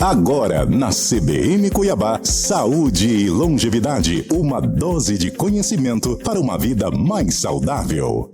Agora, na CBN Cuiabá, saúde e longevidade, uma dose de conhecimento para uma vida mais saudável.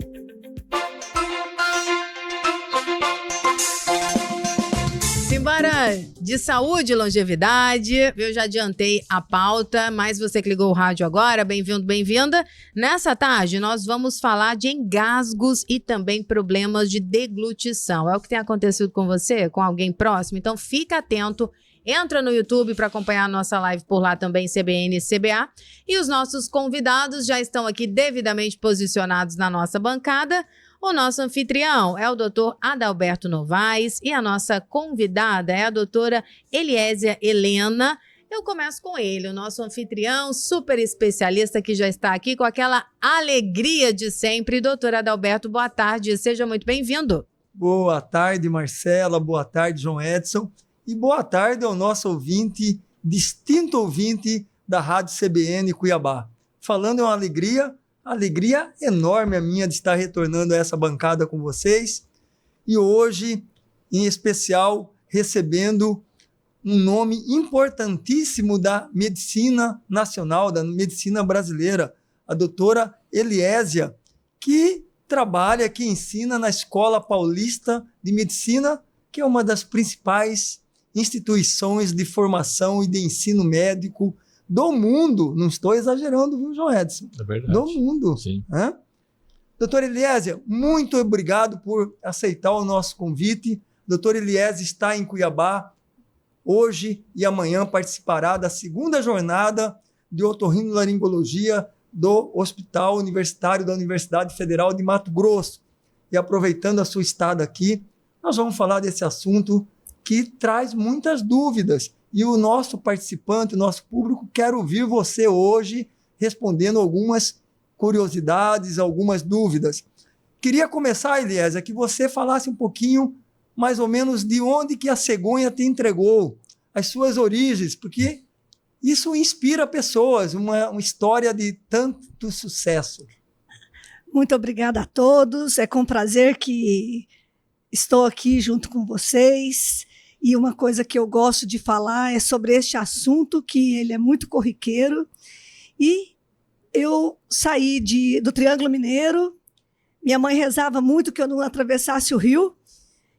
Simbora de saúde e longevidade. Eu já adiantei a pauta, mas você que ligou o rádio agora, bem-vindo, bem-vinda. Nessa tarde, nós vamos falar de engasgos e também problemas de deglutição. É o que tem acontecido com você, com alguém próximo? Então, fica atento. Entra no YouTube para acompanhar a nossa live por lá também, CBN e CBA. E os nossos convidados já estão aqui devidamente posicionados na nossa bancada. O nosso anfitrião é o Dr. Adalberto Novaes e a nossa convidada é a doutora Eliésia Helena. Eu começo com ele, o nosso anfitrião, super especialista que já está aqui com aquela alegria de sempre. Doutor Adalberto, boa tarde, seja muito bem-vindo. Boa tarde, Marcela, boa tarde, João Edson, e boa tarde ao nosso ouvinte, distinto ouvinte da Rádio CBN Cuiabá. Falando é uma alegria enorme a minha de estar retornando a essa bancada com vocês e hoje, em especial, recebendo um nome importantíssimo da medicina nacional, da medicina brasileira, a doutora Eliésia, que trabalha, que ensina na Escola Paulista de Medicina, que é uma das principais instituições de formação e de ensino médico do mundo. Não estou exagerando, viu, João Edson? É verdade. Do mundo. Sim. Doutor Eliésia, muito obrigado por aceitar o nosso convite. Doutor Eliésia está em Cuiabá. Hoje e amanhã participará da segunda jornada de otorrinolaringologia do Hospital Universitário da Universidade Federal de Mato Grosso. E aproveitando a sua estada aqui, nós vamos falar desse assunto que traz muitas dúvidas. E o nosso participante, o nosso público, quer ouvir você hoje respondendo algumas curiosidades, algumas dúvidas. Queria começar, Eliésia, que você falasse um pouquinho, mais ou menos, de onde que a cegonha te entregou, as suas origens, porque isso inspira pessoas, uma história de tanto sucesso. Muito obrigada a todos, é com prazer que estou aqui junto com vocês. E uma coisa que eu gosto de falar é sobre este assunto, que ele é muito corriqueiro. E eu saí do Triângulo Mineiro, minha mãe rezava muito que eu não atravessasse o rio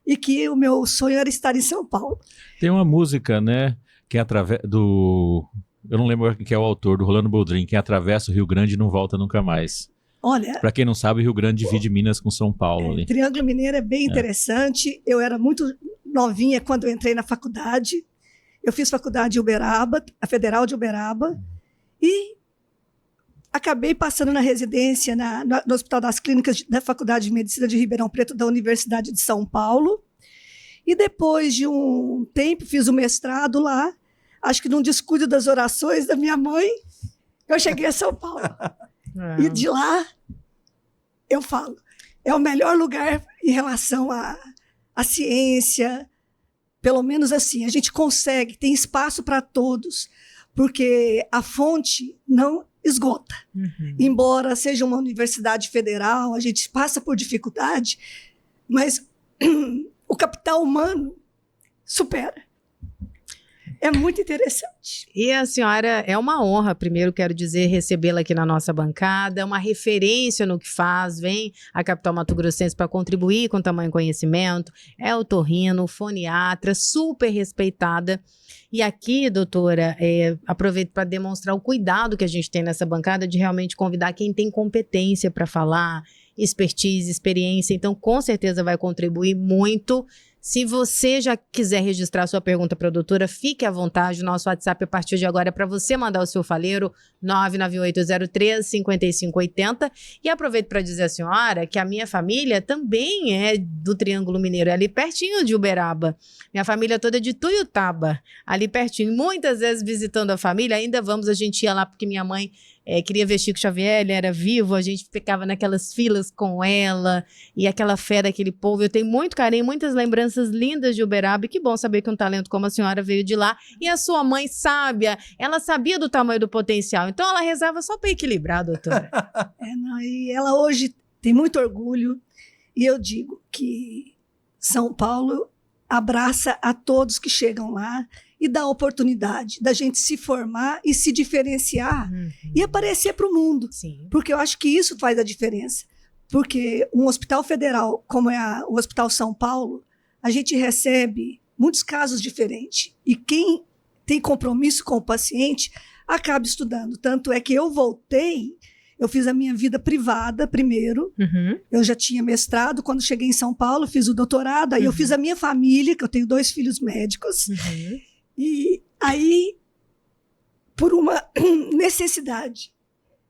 e que o meu sonho era estar em São Paulo. Tem uma música, né, que é do... Eu não lembro quem é o autor, do Rolando Boldrin, quem atravessa o Rio Grande e não volta nunca mais. Olha, para quem não sabe, o Rio Grande divide Minas com São Paulo. Ali. Triângulo Mineiro é bem interessante. Eu era muito novinha quando eu entrei na faculdade. Eu fiz faculdade em Uberaba, a Federal de Uberaba, e acabei passando na residência no Hospital das Clínicas da Faculdade de Medicina de Ribeirão Preto da Universidade de São Paulo. E depois de um tempo fiz o mestrado lá, acho que num descuido das orações da minha mãe, eu cheguei a São Paulo. E de lá, eu falo, é o melhor lugar em relação à ciência, pelo menos assim, a gente consegue, tem espaço para todos, porque a fonte não esgota. Uhum. Embora seja uma universidade federal, a gente passa por dificuldade, mas o capital humano supera. É muito interessante. E a senhora, é uma honra, primeiro quero dizer, recebê-la aqui na nossa bancada, é uma referência no que faz, vem a capital mato-grossense para contribuir com tamanho conhecimento, é otorrino, foniatra, super respeitada. E aqui, doutora, aproveito para demonstrar o cuidado que a gente tem nessa bancada de realmente convidar quem tem competência para falar, expertise, experiência, então com certeza vai contribuir muito. Se você já quiser registrar sua pergunta para a doutora, fique à vontade. O nosso WhatsApp a partir de agora é para você mandar o seu faleiro, 99803-5580. E aproveito para dizer à senhora que a minha família também é do Triângulo Mineiro, é ali pertinho de Uberaba. Minha família toda é de Tuiutaba, ali pertinho. Muitas vezes visitando a família, ainda vamos, a gente ia lá porque minha mãe queria ver Chico Xavier, ele era vivo, a gente ficava naquelas filas com ela, e aquela fé daquele povo. Eu tenho muito carinho, muitas lembranças lindas de Uberaba, e que bom saber que um talento como a senhora veio de lá. E a sua mãe sábia, ela sabia do tamanho do potencial, então ela rezava só para equilibrar, doutora. E ela hoje tem muito orgulho, e eu digo que São Paulo abraça a todos que chegam lá, e dá a oportunidade da gente se formar e se diferenciar e aparecer para o mundo. Sim. Porque eu acho que isso faz a diferença. Porque um hospital federal, como é o Hospital São Paulo, a gente recebe muitos casos diferentes. E quem tem compromisso com o paciente acaba estudando. Tanto é que eu voltei, eu fiz a minha vida privada primeiro. Eu já tinha mestrado. Quando cheguei em São Paulo, fiz o doutorado. Aí eu fiz a minha família, que eu tenho 2 filhos médicos. E aí, por uma necessidade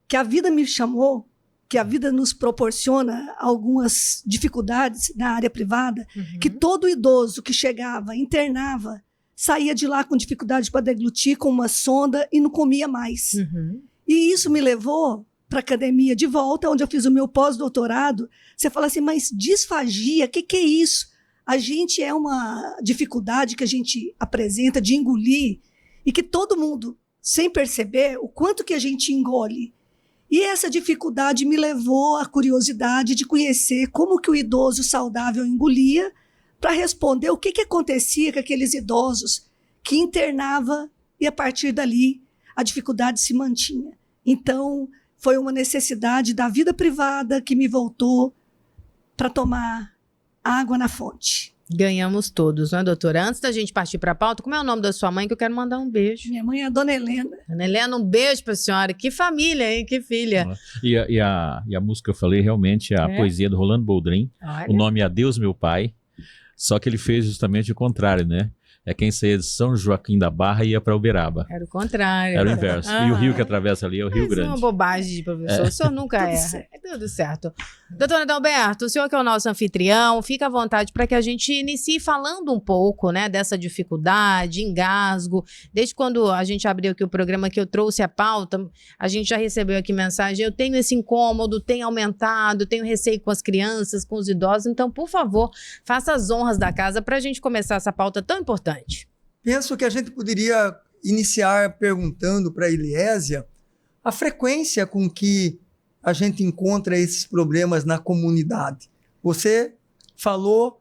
que a vida me chamou, que a vida nos proporciona algumas dificuldades na área privada, que todo idoso que chegava, internava, saía de lá com dificuldade para deglutir, com uma sonda e não comia mais. E isso me levou para a academia de volta, onde eu fiz o meu pós-doutorado. Você fala assim, mas disfagia, o que é isso? A gente é uma dificuldade que a gente apresenta de engolir e que todo mundo, sem perceber, o quanto que a gente engole. E essa dificuldade me levou à curiosidade de conhecer como que o idoso saudável engolia para responder o que acontecia com aqueles idosos que internava e, a partir dali, a dificuldade se mantinha. Então, foi uma necessidade da vida privada que me voltou para tomar água na fonte. Ganhamos todos, não é, doutora? Antes da gente partir para a pauta, como é o nome da sua mãe, que eu quero mandar um beijo? Minha mãe é a Dona Helena. Dona Helena, um beijo para a senhora. Que família, hein? Que filha. E a música que eu falei realmente é a poesia do Rolando Boldrin. Olha. O nome é Adeus, Meu Pai. Só que ele fez justamente o contrário, né? É quem saía de São Joaquim da Barra e ia para Uberaba. Era o contrário. Era o inverso. E o rio que atravessa ali é o Rio Mas Grande. é uma bobagem, professor. O senhor nunca Tudo erra. certo. É tudo certo. Doutor Adalberto, o senhor que é o nosso anfitrião, fica à vontade para que a gente inicie falando um pouco, né, dessa dificuldade, engasgo. Desde quando a gente abriu aqui o programa, que eu trouxe a pauta, a gente já recebeu aqui mensagem, eu tenho esse incômodo, tem aumentado, tenho receio com as crianças, com os idosos. Então, por favor, faça as honras da casa para a gente começar essa pauta tão importante. Penso que a gente poderia iniciar perguntando para a Eliésia a frequência com que a gente encontra esses problemas na comunidade. Você falou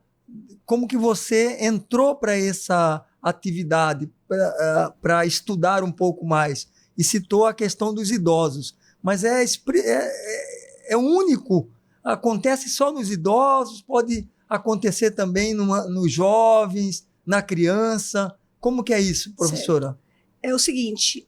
como que você entrou para essa atividade, para estudar um pouco mais, e citou a questão dos idosos. Mas é único, acontece só nos idosos, pode acontecer também nos jovens, na criança. Como que é isso, professora? Certo. É o seguinte,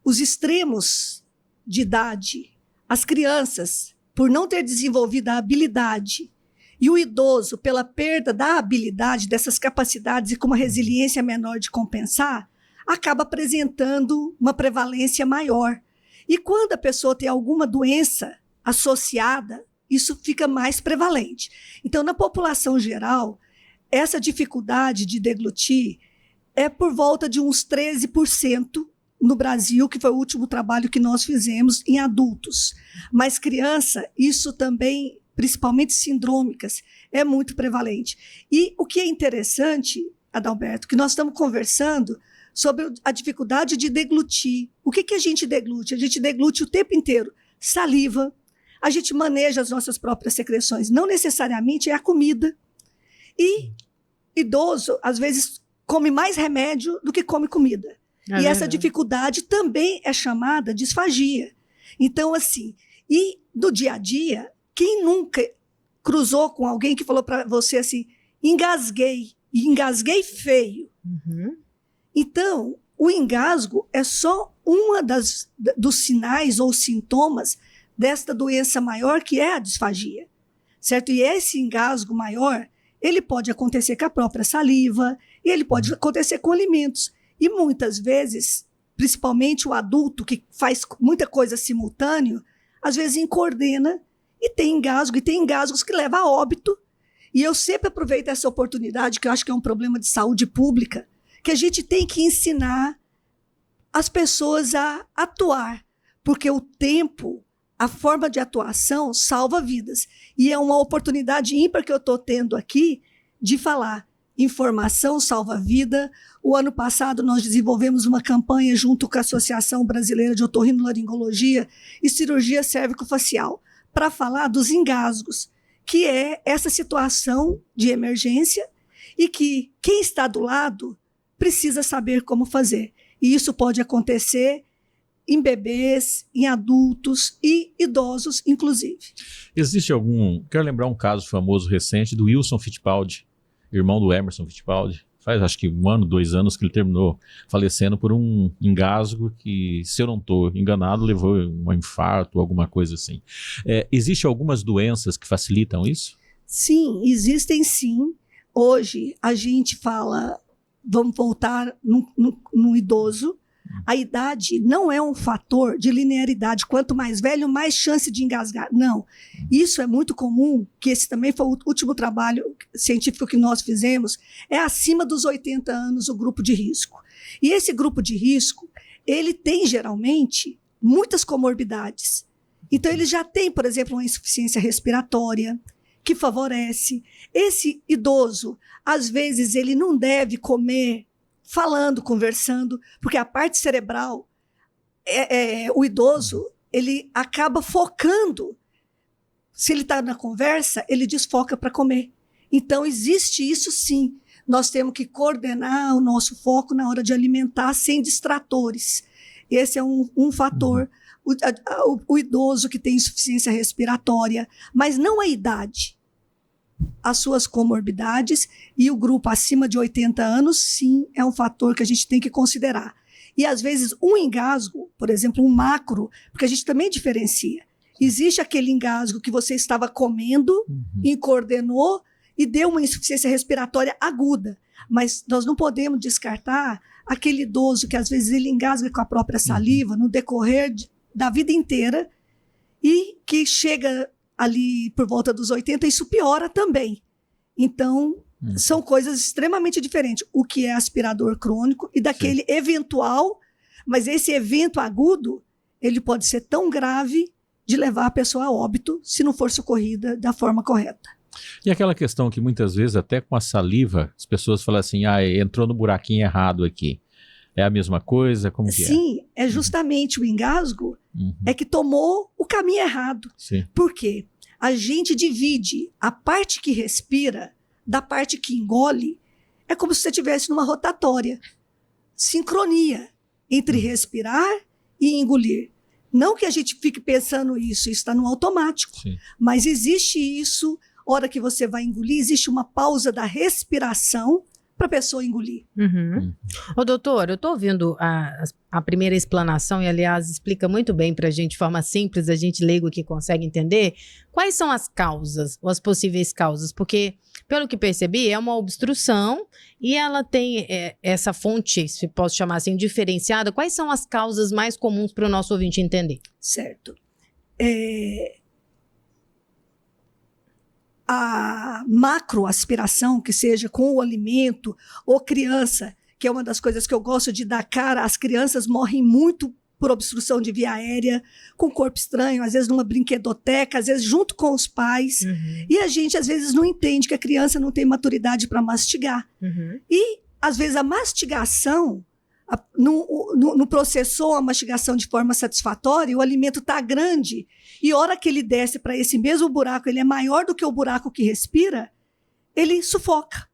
os extremos de idade, as crianças, por não ter desenvolvido a habilidade, e o idoso, pela perda da habilidade, dessas capacidades e com uma resiliência menor de compensar, acaba apresentando uma prevalência maior. E quando a pessoa tem alguma doença associada, isso fica mais prevalente. Então, na população geral, essa dificuldade de deglutir é por volta de uns 13% no Brasil, que foi o último trabalho que nós fizemos em adultos. Mas criança, isso também, principalmente sindrômicas, é muito prevalente. E o que é interessante, Adalberto, que nós estamos conversando sobre a dificuldade de deglutir. O que a gente deglute? A gente deglute o tempo inteiro saliva, a gente maneja as nossas próprias secreções, não necessariamente é a comida. E idoso, às vezes, come mais remédio do que come comida. E essa dificuldade também é chamada disfagia. Então, assim, e no dia a dia, quem nunca cruzou com alguém que falou para você assim, engasguei, e engasguei feio. Então, o engasgo é só uma dos sinais ou sintomas desta doença maior, que é a disfagia, certo? E esse engasgo maior, ele pode acontecer com a própria saliva, e ele pode acontecer com alimentos. E muitas vezes, principalmente o adulto que faz muita coisa simultâneo, às vezes incoordena e tem engasgos que levam a óbito. E eu sempre aproveito essa oportunidade, que eu acho que é um problema de saúde pública, que a gente tem que ensinar as pessoas a atuar, porque o tempo, a forma de atuação salva vidas. E é uma oportunidade ímpar que eu estou tendo aqui de falar. Informação salva vida. O ano passado nós desenvolvemos uma campanha junto com a Associação Brasileira de Otorrinolaringologia e Cirurgia Cérvico-Facial para falar dos engasgos, que é essa situação de emergência e que quem está do lado precisa saber como fazer. E isso pode acontecer em bebês, em adultos e idosos, inclusive. Existe algum... Quero lembrar um caso famoso recente do Wilson Fittipaldi, irmão do Emerson Fittipaldi. Faz acho que 1 ano, 2 anos que ele terminou falecendo por um engasgo que, se eu não estou enganado, levou a um infarto, alguma coisa assim. Existem algumas doenças que facilitam isso? Sim, existem sim. Hoje a gente fala, vamos voltar no idoso. A idade não é um fator de linearidade. Quanto mais velho, mais chance de engasgar. Não. Isso é muito comum, que esse também foi o último trabalho científico que nós fizemos, é acima dos 80 anos o grupo de risco. E esse grupo de risco, ele tem geralmente muitas comorbidades. Então ele já tem, por exemplo, uma insuficiência respiratória, que favorece. Esse idoso, às vezes, ele não deve comer falando, conversando, porque a parte cerebral, o idoso, ele acaba focando. Se ele está na conversa, ele desfoca para comer. Então, existe isso sim. Nós temos que coordenar o nosso foco na hora de alimentar sem distratores. Esse é um fator. O idoso que tem insuficiência respiratória, mas não a idade. As suas comorbidades e o grupo acima de 80 anos, sim, é um fator que a gente tem que considerar. E, às vezes, um engasgo, por exemplo, um macro, porque a gente também diferencia. Existe aquele engasgo que você estava comendo e coordenou e deu uma insuficiência respiratória aguda. Mas nós não podemos descartar aquele idoso que, às vezes, ele engasga com a própria saliva no decorrer da vida inteira e que chega ali por volta dos 80, isso piora também. Então, são coisas extremamente diferentes. O que é aspirador crônico e daquele eventual, mas esse evento agudo, ele pode ser tão grave de levar a pessoa a óbito se não for socorrida da forma correta. E aquela questão que muitas vezes, até com a saliva, as pessoas falam assim, entrou no buraquinho errado aqui. É a mesma coisa? Como que Sim, é justamente o engasgo é que tomou o caminho errado. Sim. Por quê? A gente divide a parte que respira da parte que engole. É como se você estivesse numa rotatória. Sincronia entre respirar e engolir. Não que a gente fique pensando isso está no automático. Sim. Mas existe isso, hora que você vai engolir, existe uma pausa da respiração para a pessoa engolir. Ô, doutor, eu estou ouvindo a primeira explanação e, aliás, explica muito bem para a gente, de forma simples, a gente leigo que consegue entender quais são as causas, ou as possíveis causas, porque, pelo que percebi, é uma obstrução e ela tem essa fonte, se posso chamar assim, diferenciada. Quais são as causas mais comuns para o nosso ouvinte entender? Certo. A macroaspiração, que seja com o alimento, ou criança, que é uma das coisas que eu gosto de dar cara, as crianças morrem muito por obstrução de via aérea, com corpo estranho, às vezes numa brinquedoteca, às vezes junto com os pais, e a gente às vezes não entende que a criança não tem maturidade para mastigar. E às vezes a mastigação não processou a mastigação de forma satisfatória, o alimento está grande, e a hora que ele desce para esse mesmo buraco, ele é maior do que o buraco que respira, ele sufoca,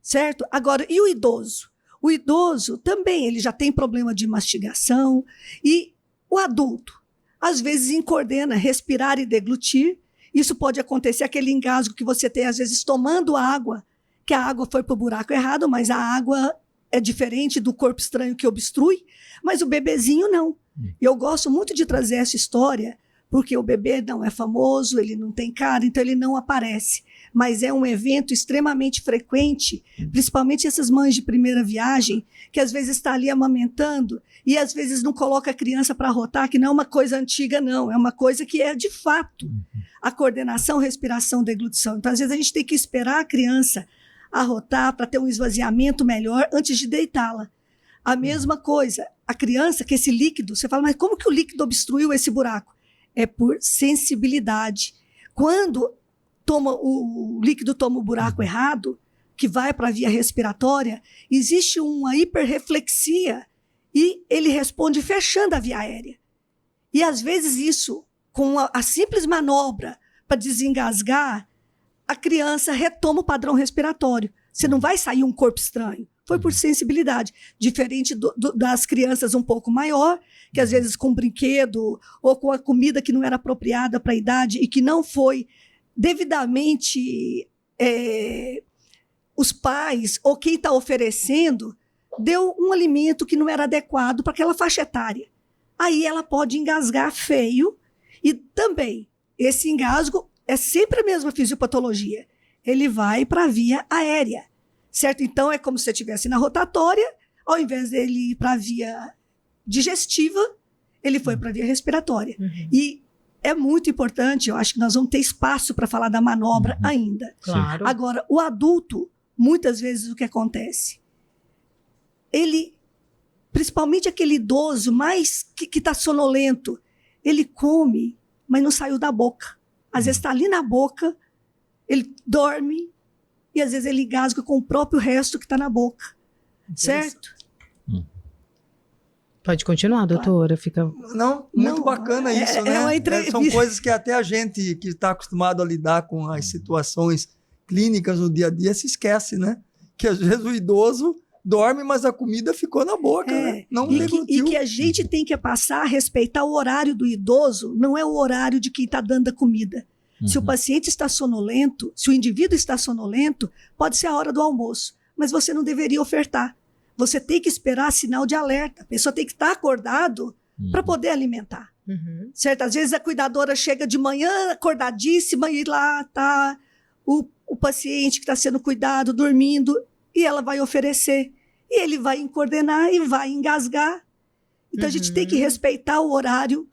certo? Agora, e o idoso? O idoso também, ele já tem problema de mastigação, e o adulto, às vezes, incoordena respirar e deglutir. Isso pode acontecer, aquele engasgo que você tem, às vezes, tomando água, que a água foi para o buraco errado, mas a água é diferente do corpo estranho que obstrui, mas o bebezinho não. Eu gosto muito de trazer essa história, porque o bebê não é famoso, ele não tem cara, então ele não aparece. Mas é um evento extremamente frequente, principalmente essas mães de primeira viagem, que às vezes está ali amamentando e às vezes não coloca a criança para arrotar, que não é uma coisa antiga, não. É uma coisa que é de fato a coordenação, respiração, deglutição. Então, às vezes, a gente tem que esperar a criança arrotar para ter um esvaziamento melhor antes de deitá-la. A mesma coisa, a criança, que esse líquido, você fala, mas como que o líquido obstruiu esse buraco? É por sensibilidade. Quando o líquido toma o buraco errado, que vai para a via respiratória, existe uma hiperreflexia e ele responde fechando a via aérea. E às vezes isso, com a simples manobra para desengasgar, a criança retoma o padrão respiratório. Você não vai sair um corpo estranho. Foi por sensibilidade. Diferente das crianças um pouco maior, que às vezes com brinquedo ou com a comida que não era apropriada para a idade e que não foi devidamente os pais ou quem está oferecendo deu um alimento que não era adequado para aquela faixa etária. Aí ela pode engasgar feio e também esse engasgo é sempre a mesma fisiopatologia. Ele vai para a via aérea, certo? Então é como se você estivesse na rotatória, ao invés dele ir para a via digestiva, ele foi para a via respiratória. E é muito importante, eu acho que nós vamos ter espaço para falar da manobra ainda. Claro. Agora, o adulto, muitas vezes o que acontece? Ele, principalmente aquele idoso mais que está sonolento, ele come, mas não saiu da boca. Às vezes está ali na boca, ele dorme e às vezes ele engasga com o próprio resto que está na boca. Certo? Pode continuar, doutora. Fica... Não, muito bacana isso, né? São coisas que até a gente que está acostumado a lidar com as situações clínicas no dia a dia se esquece, né? Que às vezes o idoso dorme, mas a comida ficou na boca, né? Não deglutiu. E que a gente tem que passar a respeitar o horário do idoso, não é o horário de quem está dando a comida. Se o paciente está sonolento, se o indivíduo está sonolento, pode ser a hora do almoço, mas você não deveria ofertar. Você tem que esperar sinal de alerta. A pessoa tem que estar acordado para poder alimentar. Certo? Às vezes a cuidadora chega de manhã acordadíssima e lá está o paciente que está sendo cuidado, dormindo, e ela vai oferecer. E ele vai coordenar e vai engasgar. Então a gente tem que respeitar o horário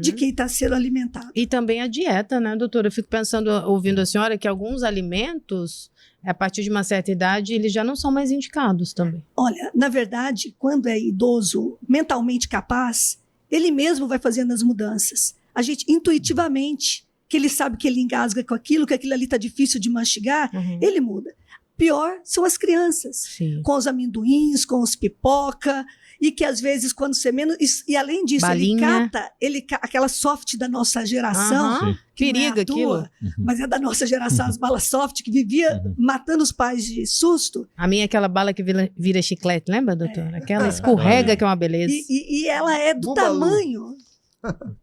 de quem está sendo alimentado. E também a dieta, né, doutora? Eu fico pensando, ouvindo a senhora, que alguns alimentos, a partir de uma certa idade, eles já não são mais indicados também. Olha, na verdade, quando é idoso mentalmente capaz, ele mesmo vai fazendo as mudanças. A gente, intuitivamente, que ele sabe que ele engasga com aquilo, que aquilo ali está difícil de mastigar, ele muda. Pior são as crianças, com os amendoins, com os pipoca, e que às vezes quando você menos... E além disso, Balinha. ele cata aquela soft da nossa geração, que não é periga à toa, aquilo. mas é da nossa geração, as balas soft, que vivia matando os pais de susto. A minha é aquela bala que vira chiclete, lembra, doutora? Aquela escorrega que é uma beleza. E ela é do tamanho...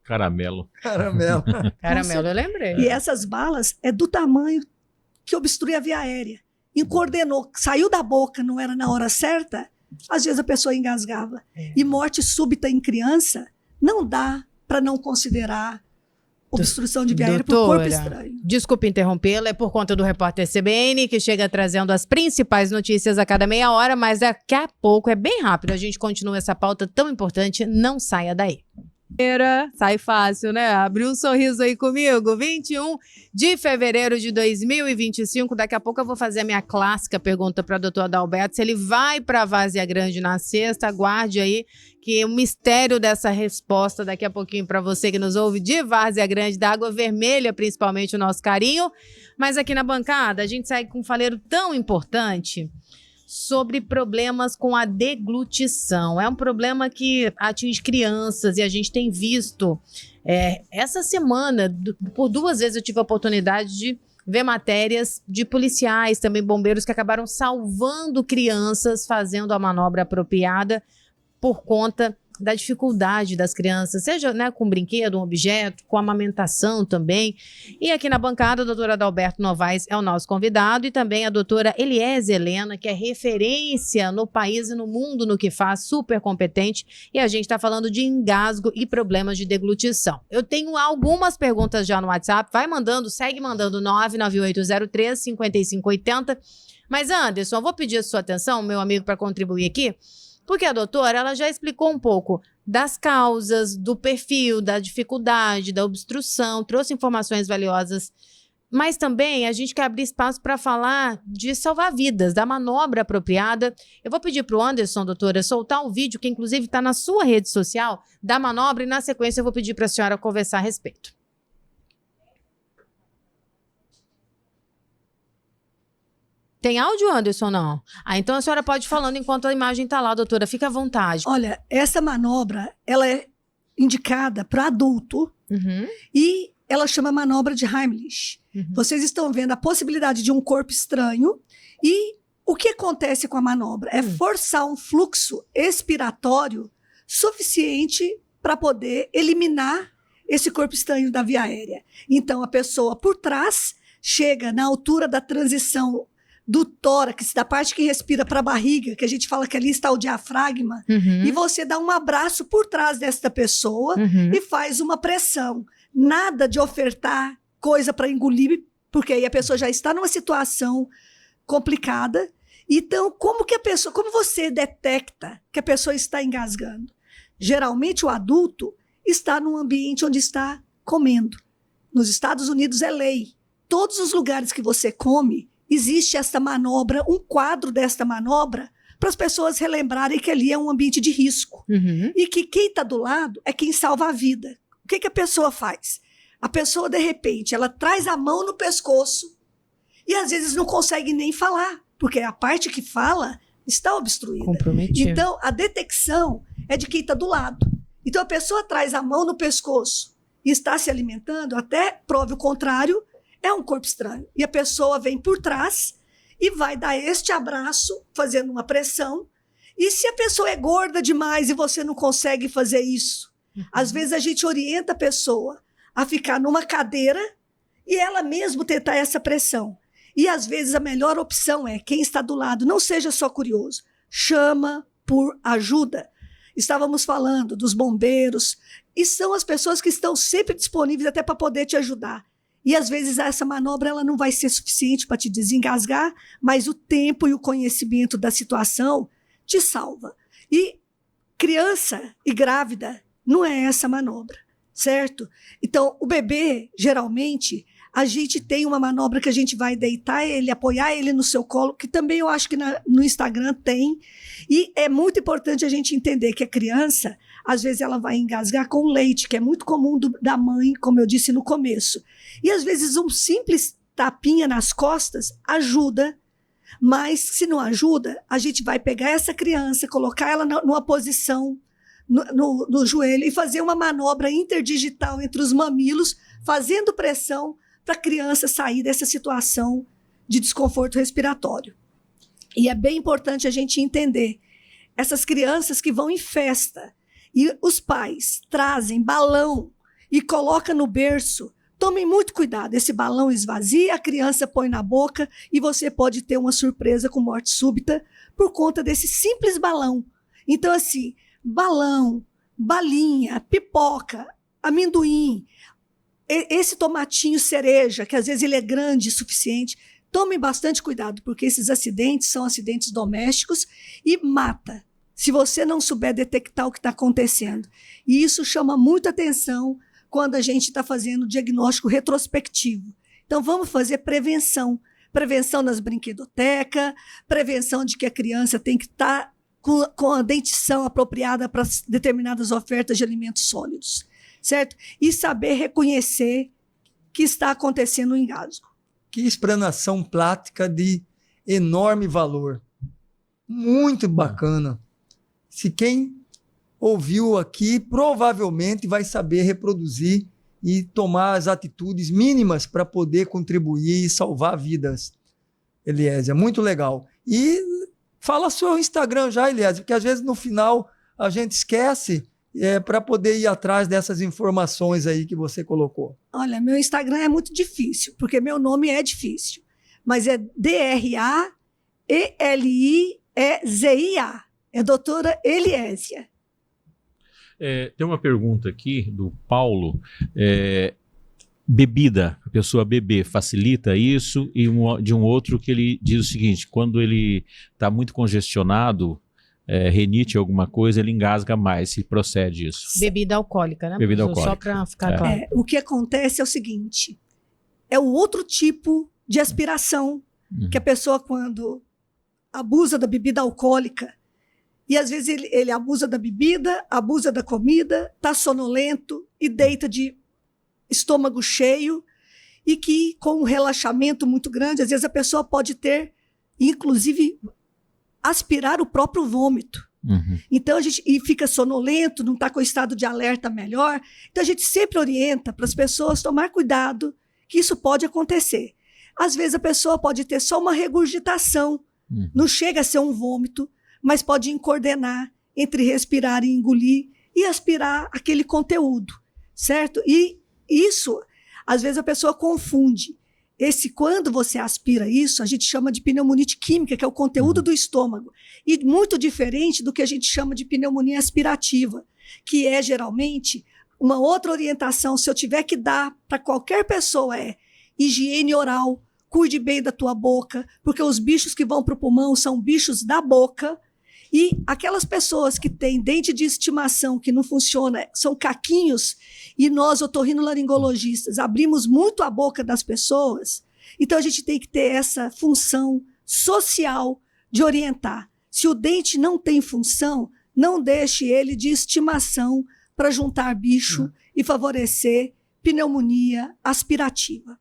Caramelo. Caramelo, eu lembrei. E essas balas é do tamanho que obstrui a via aérea. E coordenou, saiu da boca, não era na hora certa, às vezes a pessoa engasgava. E morte súbita em criança não dá para não considerar obstrução de via aérea por corpo estranho. Desculpe interrompê-la, é por conta do repórter CBN, que chega trazendo as principais notícias a cada meia hora, mas daqui a pouco, é bem rápido, a gente continua essa pauta tão importante, não saia daí. Sai fácil, né? Abriu um sorriso aí comigo. 21 de fevereiro de 2025. Daqui a pouco eu vou fazer a minha clássica pergunta para o doutor Adalberto. Se ele vai para Várzea Grande na sexta, aguarde aí que o mistério dessa resposta daqui a pouquinho para você que nos ouve de Várzea Grande, da Água Vermelha, principalmente o nosso carinho. Mas aqui na bancada a gente segue com um faleiro tão importante sobre problemas com a deglutição. É um problema que atinge crianças e a gente tem visto. Essa semana, por 2 vezes eu tive a oportunidade de ver matérias de policiais, também bombeiros, que acabaram salvando crianças fazendo a manobra apropriada por conta da dificuldade das crianças, seja, né, com brinquedo, um objeto, com amamentação também. E aqui na bancada, a doutora Adalberto Novaes é o nosso convidado e também a doutora Eliese Helena, que é referência no país e no mundo no que faz, super competente. E a gente está falando de engasgo e problemas de deglutição. Eu tenho algumas perguntas já no WhatsApp, vai mandando, segue mandando 99803-5580. Mas Anderson, eu vou pedir a sua atenção, meu amigo, para contribuir aqui, porque a doutora, ela já explicou um pouco das causas, do perfil, da dificuldade, da obstrução, trouxe informações valiosas, mas também a gente quer abrir espaço para falar de salvar vidas, da manobra apropriada. Eu vou pedir para o Anderson, doutora, soltar o vídeo, que inclusive está na sua rede social, da manobra, e na sequência eu vou pedir para a senhora conversar a respeito. Tem áudio, Anderson, não? Então a senhora pode ir falando enquanto a imagem está lá, doutora. Fica à vontade. Olha, essa manobra, ela é indicada para adulto e ela chama manobra de Heimlich. Vocês estão vendo a possibilidade de um corpo estranho e o que acontece com a manobra? É forçar um fluxo expiratório suficiente para poder eliminar esse corpo estranho da via aérea. Então, a pessoa por trás chega na altura da transição do tórax, da parte que respira para a barriga, que a gente fala que ali está o diafragma, e você dá um abraço por trás desta pessoa e faz uma pressão. Nada de ofertar coisa para engolir, porque aí a pessoa já está numa situação complicada. Então, como você detecta que a pessoa está engasgando? Geralmente o adulto está num ambiente onde está comendo. Nos Estados Unidos é lei. Todos os lugares que você come, existe esta manobra, um quadro desta manobra, para as pessoas relembrarem que ali é um ambiente de risco. E que quem está do lado é quem salva a vida. O que a pessoa faz? A pessoa, de repente, ela traz a mão no pescoço e às vezes não consegue nem falar, porque a parte que fala está obstruída. Comprometido. Então, a detecção é de quem está do lado. Então, a pessoa traz a mão no pescoço e está se alimentando, até prove o contrário, é um corpo estranho. E a pessoa vem por trás e vai dar este abraço, fazendo uma pressão. E se a pessoa é gorda demais e você não consegue fazer isso? Às vezes a gente orienta a pessoa a ficar numa cadeira e ela mesmo tentar essa pressão. E às vezes a melhor opção é quem está do lado, não seja só curioso, chama por ajuda. Estávamos falando dos bombeiros, e são as pessoas que estão sempre disponíveis até para poder te ajudar. E às vezes essa manobra ela não vai ser suficiente para te desengasgar, mas o tempo e o conhecimento da situação te salva. E criança e grávida não é essa manobra, certo? Então, o bebê, geralmente, a gente tem uma manobra que a gente vai deitar ele, apoiar ele no seu colo, que também eu acho que no Instagram tem. E é muito importante a gente entender que a criança, às vezes, ela vai engasgar com leite, que é muito comum da mãe, como eu disse no começo. E, às vezes, um simples tapinha nas costas ajuda, mas se não ajuda, a gente vai pegar essa criança, colocar ela numa posição no joelho e fazer uma manobra interdigital entre os mamilos, fazendo pressão para a criança sair dessa situação de desconforto respiratório. E é bem importante a gente entender, essas crianças que vão em festa e os pais trazem balão e colocam no berço, tomem muito cuidado, esse balão esvazia, a criança põe na boca e você pode ter uma surpresa com morte súbita por conta desse simples balão. Então, assim, balão, balinha, pipoca, amendoim, esse tomatinho cereja, que às vezes ele é grande o suficiente, tomem bastante cuidado, porque esses acidentes são acidentes domésticos e mata, se você não souber detectar o que está acontecendo. E isso chama muita atenção quando a gente está fazendo diagnóstico retrospectivo. Então, vamos fazer prevenção. Prevenção nas brinquedotecas, prevenção de que a criança tem que estar com a dentição apropriada para determinadas ofertas de alimentos sólidos, certo? E saber reconhecer que está acontecendo um engasgo. Que explanação prática de enorme valor. Muito bacana. Se quem ouviu aqui, provavelmente vai saber reproduzir e tomar as atitudes mínimas para poder contribuir e salvar vidas. Eliezer, muito legal. E fala seu Instagram já, Eliezer, porque às vezes no final a gente esquece para poder ir atrás dessas informações aí que você colocou. Olha, meu Instagram é muito difícil, porque meu nome é difícil, mas é DRAELIEZIA, é doutora Eliésia. Tem uma pergunta aqui do Paulo. Bebida, a pessoa beber, facilita isso? E de um outro que ele diz o seguinte, quando ele está muito congestionado, renite alguma coisa, ele engasga mais, se procede isso. Bebida alcoólica, né? Bebida alcoólica. Só para ficar claro. O que acontece é o seguinte, é o outro tipo de aspiração que a pessoa, quando abusa da bebida alcoólica, e às vezes ele abusa da bebida, abusa da comida, está sonolento e deita de estômago cheio, e que com um relaxamento muito grande, às vezes a pessoa pode ter, inclusive, aspirar o próprio vômito. Então, e fica sonolento, não está com o estado de alerta melhor. Então, a gente sempre orienta para as pessoas tomar cuidado, que isso pode acontecer. Às vezes, a pessoa pode ter só uma regurgitação Não chega a ser um vômito, mas pode coordenar entre respirar e engolir e aspirar aquele conteúdo, certo? E isso, às vezes a pessoa confunde. Quando você aspira isso, a gente chama de pneumonite química, que é o conteúdo do estômago. E muito diferente do que a gente chama de pneumonia aspirativa, que é geralmente uma outra orientação. Se eu tiver que dar para qualquer pessoa, higiene oral, cuide bem da tua boca, porque os bichos que vão para o pulmão são bichos da boca. E aquelas pessoas que têm dente de estimação que não funciona, são caquinhos, e nós, otorrinolaringologistas, abrimos muito a boca das pessoas. Então, a gente tem que ter essa função social de orientar. Se o dente não tem função, não deixe ele de estimação para juntar bicho e favorecer pneumonia aspirativa.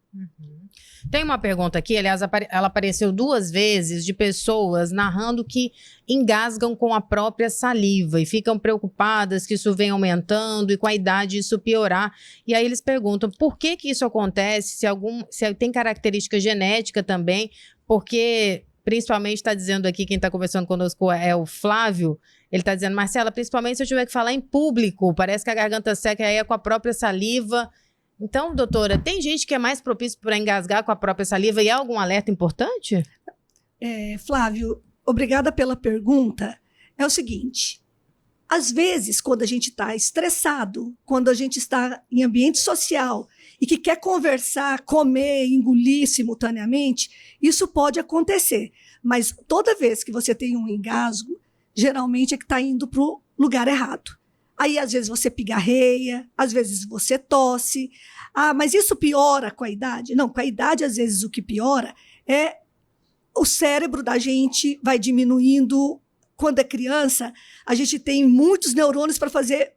Tem uma pergunta aqui, aliás, ela apareceu 2 vezes, de pessoas narrando que engasgam com a própria saliva e ficam preocupadas que isso vem aumentando e com a idade isso piorar. E aí eles perguntam por que isso acontece, se tem característica genética também, porque principalmente está dizendo aqui, quem está conversando conosco é o Flávio, ele está dizendo, Marcela, principalmente se eu tiver que falar em público, parece que a garganta seca aí é com a própria saliva. Então, doutora, tem gente que é mais propício para engasgar com a própria saliva e há algum alerta importante? Flávio, obrigada pela pergunta. É o seguinte, às vezes, quando a gente está estressado, quando a gente está em ambiente social e que quer conversar, comer, engolir simultaneamente, isso pode acontecer. Mas toda vez que você tem um engasgo, geralmente é que está indo para o lugar errado. Aí, às vezes, você pigarreia, às vezes você tosse. Ah, mas isso piora com a idade? Não, com a idade, às vezes, o que piora é o cérebro da gente vai diminuindo. Quando é criança, a gente tem muitos neurônios para fazer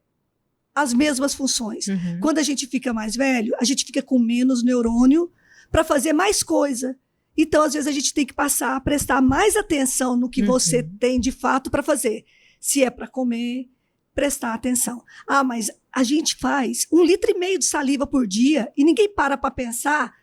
as mesmas funções. Quando a gente fica mais velho, a gente fica com menos neurônio para fazer mais coisa. Então, às vezes, a gente tem que passar a prestar mais atenção no que você tem de fato para fazer. Se é para comer, prestar atenção. Ah, mas a gente faz 1,5 litro de saliva por dia e ninguém para pensar,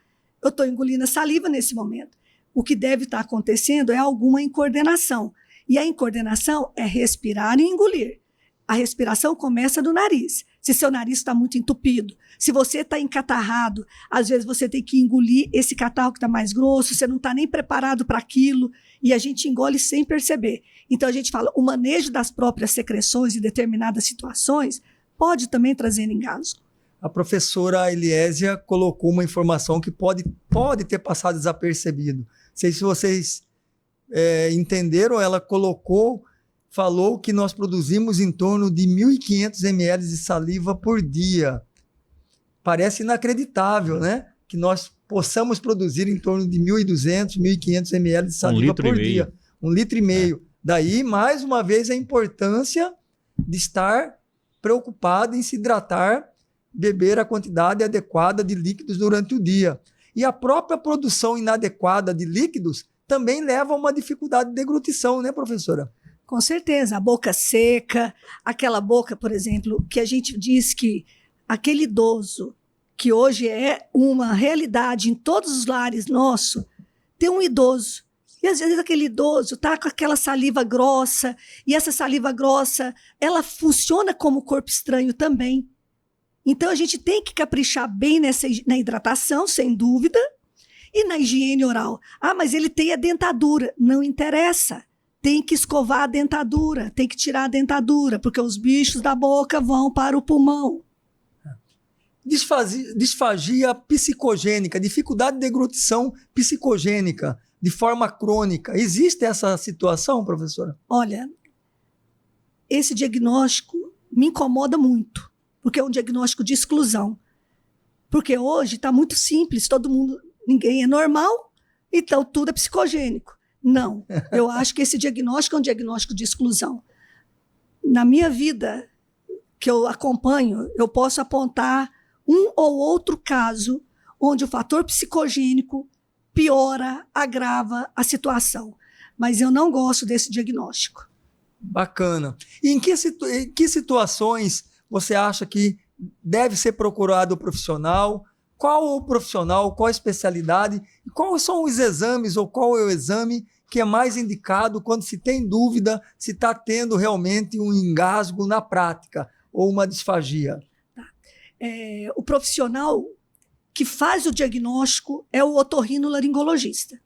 eu estou engolindo a saliva nesse momento. O que deve estar acontecendo é alguma incoordenação. E a incoordenação é respirar e engolir. A respiração começa do nariz. Se seu nariz está muito entupido, se você está encatarrado, às vezes você tem que engolir esse catarro que está mais grosso, você não está nem preparado para aquilo, e a gente engole sem perceber. Então a gente fala, o manejo das próprias secreções em determinadas situações pode também trazer engasgo. A professora Eliésia colocou uma informação que pode ter passado desapercebido. Não sei se vocês entenderam, ela falou que nós produzimos em torno de 1.500 ml de saliva por dia. Parece inacreditável, né? Que nós possamos produzir em torno de 1.200, 1.500 ml de saliva por dia. 1,5 litro. Daí, mais uma vez, a importância de estar preocupado em se hidratar, beber a quantidade adequada de líquidos durante o dia. E a própria produção inadequada de líquidos também leva a uma dificuldade de deglutição, né, professora? Com certeza, a boca seca, aquela boca, por exemplo, que a gente diz que aquele idoso, que hoje é uma realidade em todos os lares nossos, tem um idoso, e às vezes aquele idoso está com aquela saliva grossa, e essa saliva grossa, ela funciona como corpo estranho também. Então a gente tem que caprichar bem na hidratação, sem dúvida, e na higiene oral. Ah, mas ele tem a dentadura. Não interessa. Tem que escovar a dentadura, tem que tirar a dentadura, porque os bichos da boca vão para o pulmão. Disfagia psicogênica, dificuldade de deglutição psicogênica, de forma crônica. Existe essa situação, professora? Olha, esse diagnóstico me incomoda muito, porque é um diagnóstico de exclusão. Porque hoje está muito simples, ninguém é normal, então tudo é psicogênico. Não, eu acho que esse diagnóstico é um diagnóstico de exclusão. Na minha vida, que eu acompanho, eu posso apontar um ou outro caso onde o fator psicogênico piora, agrava a situação. Mas eu não gosto desse diagnóstico. Bacana. E em que situações você acha que deve ser procurado o profissional? Qual o profissional, qual a especialidade? E quais são os exames ou qual é o exame que é mais indicado quando se tem dúvida se está tendo realmente um engasgo na prática ou uma disfagia? O profissional que faz o diagnóstico é o otorrinolaringologista.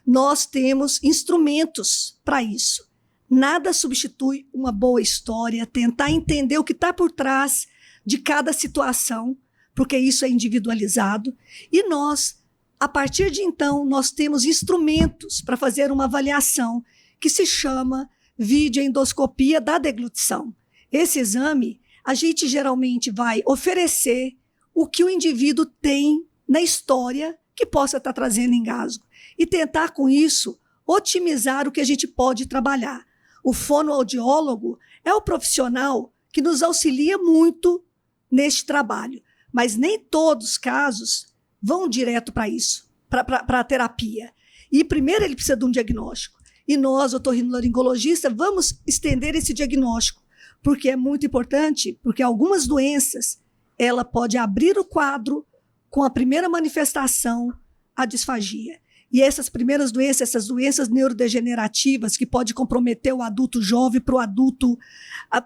Nós temos instrumentos para isso. Nada substitui uma boa história, tentar entender o que está por trás de cada situação, porque isso é individualizado. E nós, a partir de então, nós temos instrumentos para fazer uma avaliação que se chama videoendoscopia da deglutição. Esse exame, a gente geralmente vai oferecer o que o indivíduo tem na história que possa estar trazendo engasgo e tentar, com isso, otimizar o que a gente pode trabalhar. O fonoaudiólogo é o profissional que nos auxilia muito neste trabalho, mas nem todos os casos vão direto para isso, para a terapia. E primeiro ele precisa de um diagnóstico. E nós, otorrinolaringologistas, vamos estender esse diagnóstico, porque é muito importante, porque algumas doenças, ela pode abrir o quadro com a primeira manifestação, a disfagia. E essas primeiras doenças, essas doenças neurodegenerativas que pode comprometer o adulto jovem para o adulto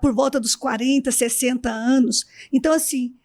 por volta dos 40, 60 anos. Então, assim,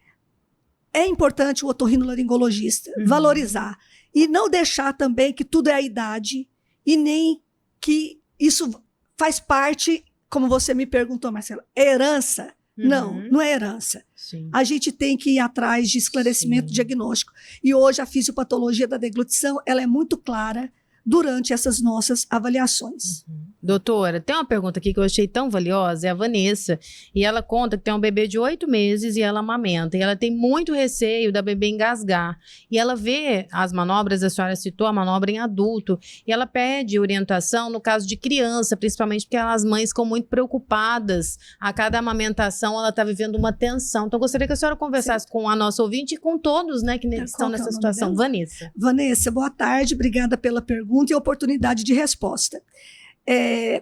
é importante o otorrinolaringologista valorizar e não deixar também que tudo é a idade e nem que isso faz parte, como você me perguntou, Marcela, é herança? Não é herança. Sim. A gente tem que ir atrás de esclarecimento diagnóstico. E hoje a fisiopatologia da deglutição ela é muito clara durante essas nossas avaliações. Doutora, tem uma pergunta aqui que eu achei tão valiosa, é a Vanessa, e ela conta que tem um bebê de 8 meses e ela amamenta, e ela tem muito receio da bebê engasgar, e ela vê as manobras, a senhora citou a manobra em adulto, e ela pede orientação no caso de criança, principalmente porque as mães ficam muito preocupadas, a cada amamentação ela está vivendo uma tensão, então eu gostaria que a senhora conversasse com a nossa ouvinte e com todos, né, que estão nessa situação. Vanessa. Vanessa, boa tarde, obrigada pela pergunta e oportunidade de resposta.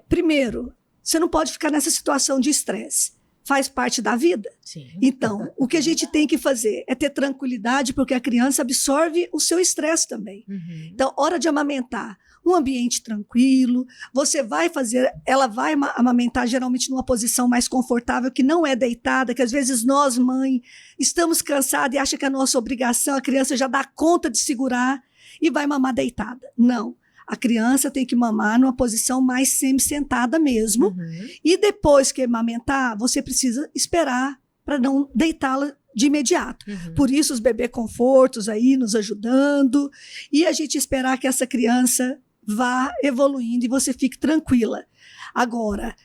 Primeiro, você não pode ficar nessa situação de estresse. Faz parte da vida. Sim. Então, o que a gente tem que fazer é ter tranquilidade, porque a criança absorve o seu estresse também. Então, hora de amamentar, um ambiente tranquilo, ela vai amamentar geralmente numa posição mais confortável, que não é deitada, que às vezes nós, mãe, estamos cansadas e acha que é a nossa obrigação, a criança já dá conta de segurar e vai mamar deitada. Não. A criança tem que mamar numa posição mais semi-sentada mesmo. E depois que amamentar, você precisa esperar para não deitá-la de imediato. Por isso os bebê confortos aí nos ajudando. E a gente esperar que essa criança vá evoluindo e você fique tranquila. Agora,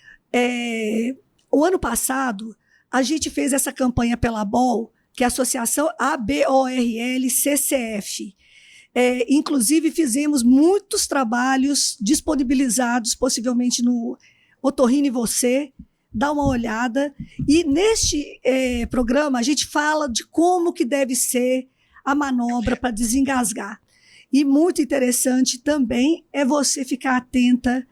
o ano passado, a gente fez essa campanha pela ABOL, que é a Associação ABORL-CCF. Inclusive, fizemos muitos trabalhos disponibilizados, possivelmente no Otorrino e Você, dá uma olhada. E neste programa, a gente fala de como que deve ser a manobra para desengasgar. E muito interessante também é você ficar atenta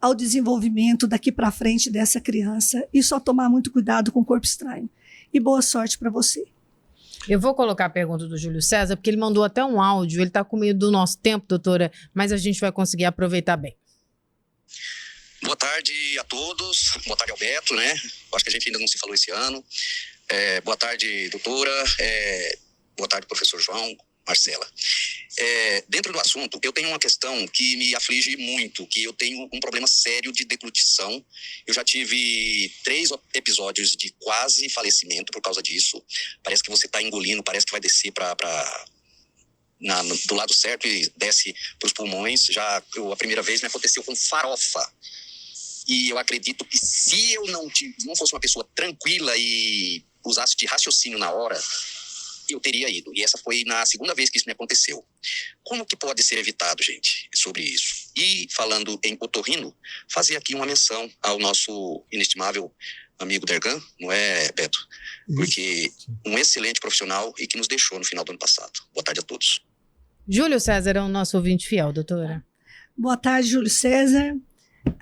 ao desenvolvimento daqui para frente dessa criança e só tomar muito cuidado com o corpo estranho. E boa sorte para você. Eu vou colocar a pergunta do Júlio César, porque ele mandou até um áudio, ele está com medo do nosso tempo, doutora, mas a gente vai conseguir aproveitar bem. Boa tarde a todos, boa tarde Alberto, né? Acho que a gente ainda não se falou esse ano. Boa tarde, doutora, boa tarde, professor João, Marcela. Dentro do assunto, eu tenho uma questão que me aflige muito, que eu tenho um problema sério de deglutição. Eu já tive 3 episódios de quase falecimento por causa disso. Parece que você está engolindo, parece que vai descer do lado certo e desce para os pulmões. A primeira vez me aconteceu com farofa. E eu acredito que se eu não fosse uma pessoa tranquila e usasse de raciocínio na hora, eu teria ido. E essa foi na segunda vez que isso me aconteceu. Como que pode ser evitado, gente, sobre isso? E falando em otorrino, fazer aqui uma menção ao nosso inestimável amigo Dergan, não é, Beto? Porque um excelente profissional e que nos deixou no final do ano passado. Boa tarde a todos. Júlio César é o nosso ouvinte fiel, doutora. Boa tarde, Júlio César.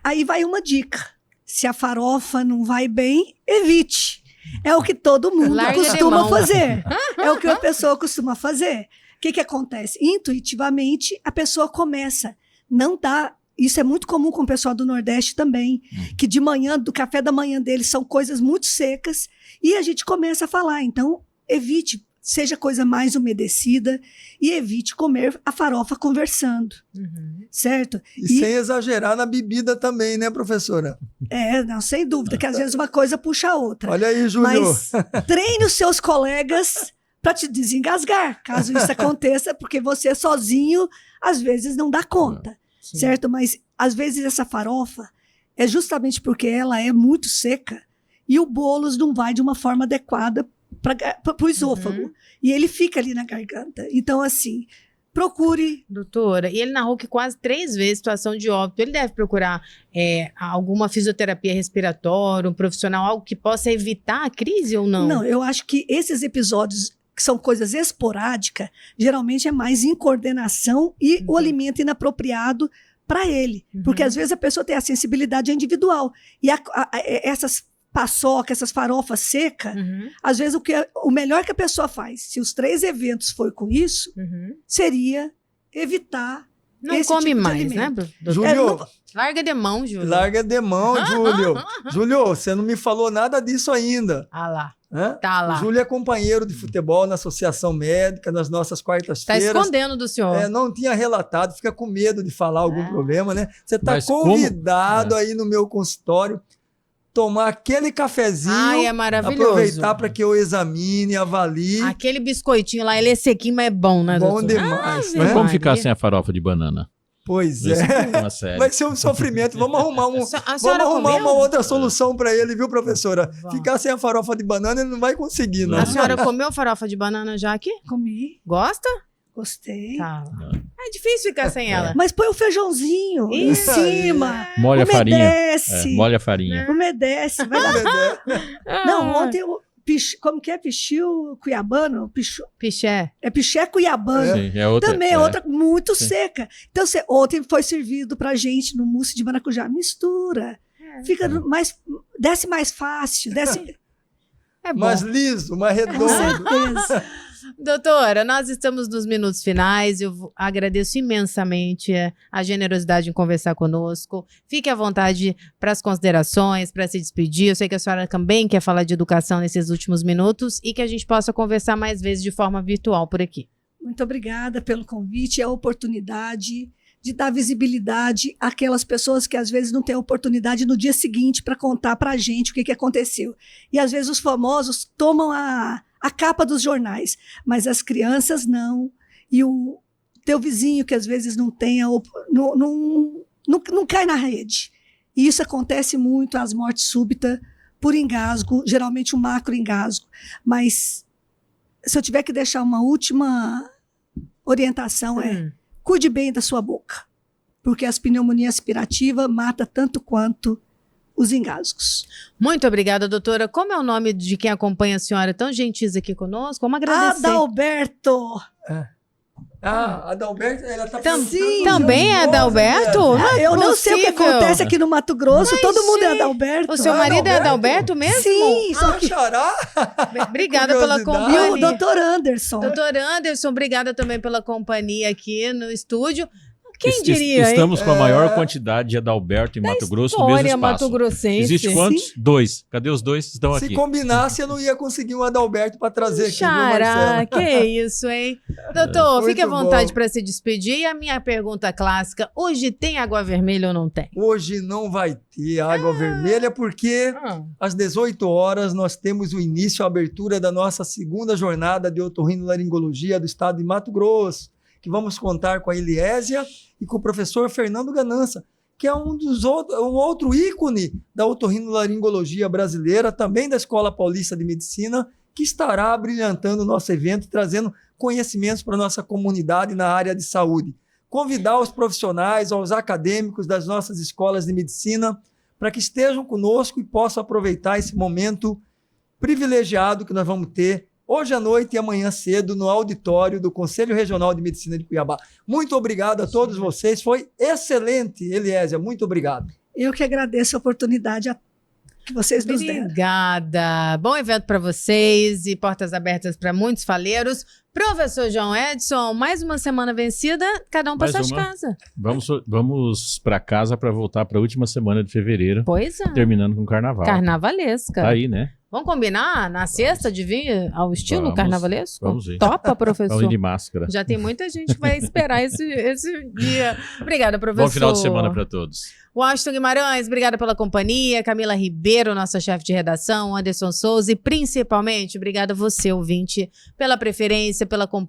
Aí vai uma dica. Se a farofa não vai bem, evite. É o que todo mundo costuma fazer. É o que a pessoa costuma fazer. O que acontece? Intuitivamente, a pessoa começa não dá. Isso é muito comum com o pessoal do Nordeste também, que de manhã, do café da manhã deles, são coisas muito secas, e a gente começa a falar. Então, evite, seja coisa mais umedecida, e evite comer a farofa conversando, certo? E sem exagerar na bebida também, né, professora? Não, sem dúvida, que às vezes uma coisa puxa a outra. Olha aí, Júlio. Mas treine os seus colegas para te desengasgar, caso isso aconteça, porque você sozinho, às vezes, não dá conta. Certo? Mas, às vezes, essa farofa é justamente porque ela é muito seca e o bolos não vai de uma forma adequada para o esôfago. E ele fica ali na garganta. Então, assim, procure... Doutora, e ele narrou que quase 3 vezes situação de óbito. Ele deve procurar alguma fisioterapia respiratória, um profissional, algo que possa evitar a crise ou não? Não, eu acho que esses episódios que são coisas esporádicas, geralmente é mais incoordenação e o alimento inapropriado para ele. Porque às vezes a pessoa tem a sensibilidade individual. E essas paçoca, essas farofas secas, às vezes o melhor que a pessoa faz, se os 3 eventos for com isso, seria evitar não esse come tipo mais, de né? alimento. Júlio, Larga de mão, Júlio. larga de mão, Júlio. Júlio, você não me falou nada disso ainda. Ah lá. Hã? Tá lá. O Júlio é companheiro de futebol na Associação Médica, nas nossas Tá quartas-feiras. escondendo do senhor. Não tinha relatado, fica com medo de falar algum problema, né? Você está Mas convidado aí no meu consultório, tomar aquele cafezinho, Ai, é maravilhoso. aproveitar para que eu examine, avalie. Aquele biscoitinho lá, ele é sequinho, mas é bom, né, Bom doutor? demais, Ave né? Mas como Maria. ficar sem a farofa de banana? Pois Esse é. é uma série. Vai ser um sofrimento. Vamos arrumar, A senhora comeu? uma outra solução para ele, viu, professora? Vamos. Ficar sem a farofa de banana, ele não vai conseguir, não. A senhora comeu farofa de banana já aqui? Comi, Gosta? gostei. Tá. É difícil ficar sem ela. Mas põe o feijãozinho em Isso aí. cima. Molha a farinha. Umedece. Molha a farinha. Umedece. Vai dar. Não, ontem eu... Como que é? Pichiu cuiabano? Piché. É piché cuiabano. Sim, é outra. Também é outra muito Sim. seca. Então, ontem foi servido pra gente no mousse de maracujá. Mistura. Fica desce mais fácil. Desce É bom. Mais liso, mais com redondo. certeza. Doutora, nós estamos nos minutos finais. Eu agradeço imensamente a generosidade em conversar conosco. Fique à vontade para as considerações, para se despedir. Eu sei que a senhora também quer falar de educação nesses últimos minutos e que a gente possa conversar mais vezes de forma virtual por aqui. Muito obrigada pelo convite e a oportunidade de dar visibilidade àquelas pessoas que às vezes não têm oportunidade no dia seguinte para contar para a gente o que aconteceu. E às vezes os famosos tomam a capa dos jornais, mas as crianças não. E o teu vizinho que às vezes não tem, não cai na rede. E isso acontece muito, as mortes súbitas por engasgo, geralmente um macro engasgo. Mas se eu tiver que deixar uma última orientação cuide bem da sua boca, porque as pneumonias aspirativas matam tanto quanto os engasgos. Muito obrigada, doutora. Como é o nome de quem acompanha a senhora tão gentis aqui conosco? Vamos agradecer. Adalberto! A Adalberto, ela tá Sim, também é Adalberto? Não é Eu não sei o que possível. acontece aqui no Mato Grosso, Mas, todo mundo é gente, Adalberto. O seu marido é Adalberto mesmo? Sim, só que... Xará? Obrigada pela Curiosidade. E o companhia. doutor Anderson. Doutor Anderson, obrigada também pela companhia aqui no estúdio. Quem diria, hein? Estamos com a maior quantidade de Adalberto em Mato Grosso no mesmo História espaço. mato-grossense. Existe quantos? 2. Cadê os 2? Estão Se aqui. combinasse, eu não ia conseguir um Adalberto para trazer aqui, viu, Xará, Marcelo? que isso, hein? Doutor, Muito fique à vontade bom. para se despedir. E a minha pergunta clássica, hoje tem água vermelha ou não tem? Hoje não vai ter água vermelha, porque às 18 horas nós temos o início, a abertura da nossa segunda jornada de otorrinolaringologia do estado de Mato Grosso, que vamos contar com a Eliésia e com o professor Fernando Ganança, que é um outro ícone da otorrinolaringologia brasileira, também da Escola Paulista de Medicina, que estará brilhantando o nosso evento, trazendo conhecimentos para a nossa comunidade na área de saúde. Convidar os profissionais, os acadêmicos das nossas escolas de medicina, para que estejam conosco e possam aproveitar esse momento privilegiado que nós vamos ter hoje à noite e amanhã cedo no auditório do Conselho Regional de Medicina de Cuiabá. Muito obrigado a todos vocês, foi excelente, Eliésia, muito obrigado. Eu que agradeço a oportunidade que vocês nos deram. Obrigada. Bom evento para vocês e portas abertas para muitos faleiros. Professor João Edson, mais uma semana vencida, cada um para Mais suas uma. casas. Vamos para casa para voltar para a última semana de fevereiro, Pois é. terminando com carnaval. Carnavalesca. Tá aí, né? Vamos combinar na sexta de vir ao estilo Vamos, carnavalesco? vamos ir. Topa, professor? Vamos ir de máscara. Já tem muita gente que vai esperar esse dia. Obrigada, professor. Bom final de semana para todos. Washington Guimarães, obrigada pela companhia. Camila Ribeiro, nossa chefe de redação. Anderson Souza e, principalmente, obrigada a você, ouvinte, pela preferência, pela companhia.